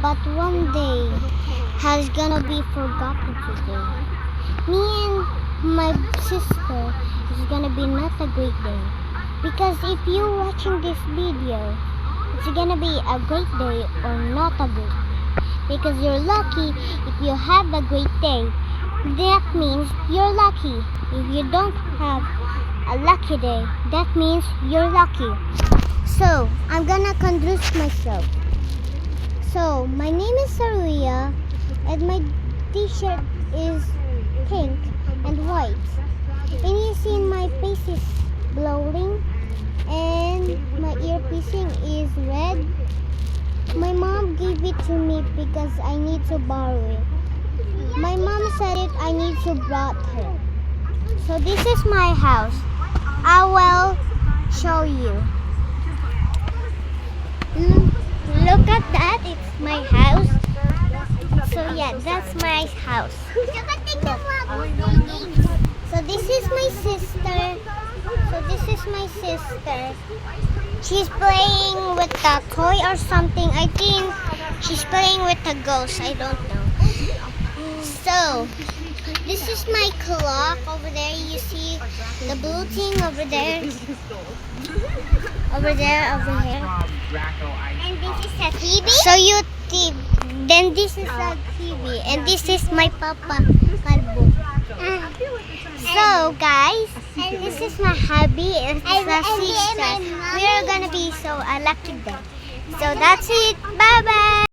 but one day has gonna be forgotten today. Me and my sister is gonna be not a great day. Because if you're watching this video, it's gonna be a great day or not a great day. Because you're lucky if you have a great day. That means you're lucky. If you don't have a lucky day, that means you're lucky. So, I'm gonna introduce myself. So, my name is Saruya, and my t-shirt is pink and white. And you see my face is blowing, and my earpiecing is red. My mom gave it to me because I need to borrow it. My mom said it I need to brought her. So this is my house. I will show you. Look at that, it's my house. So yeah, that's my house. So this is my sister. She's playing with a toy or something. I think she's playing with a ghost. I don't know. So this is my clock over there. You see the blue thing over there. Over here. And this is a TV. So you then this is a TV, and this is my Papa Kalbo. So guys, and this is my hubby and my sister. We are gonna be so lucky day. So that's it. Bye bye.